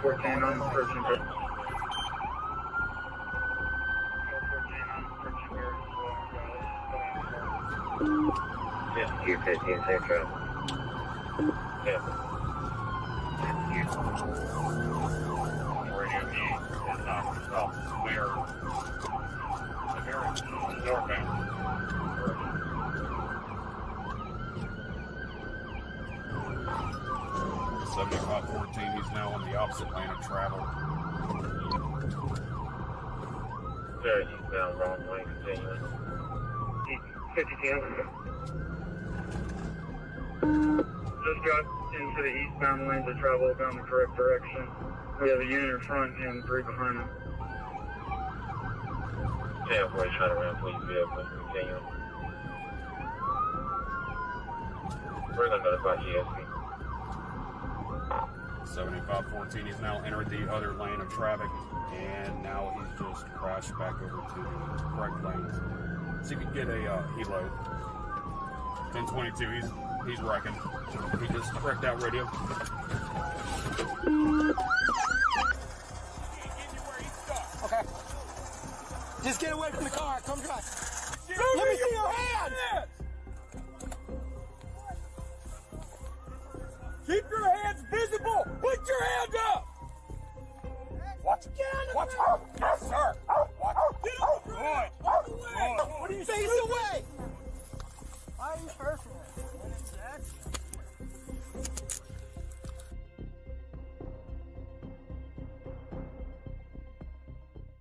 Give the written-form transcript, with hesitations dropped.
14 on approaching there. Just Q15, safe travel. Yeah. Radio B is not stop. We are northbound. 7514, he's now on the opposite lane of travel. Very eastbound, wrong way, continuing. 52. Just got into the eastbound lanes of travel down the correct direction. We have a unit in front and 3 behind them. Yeah, we're trying to ram police vehicle, continuing. We're going to notify GSP. 7514, he's now entered the other lane of traffic, and now he's just crashed back over to the correct lanes. So you can get a helo. 1022, he's wrecking. He just wrecked out radio.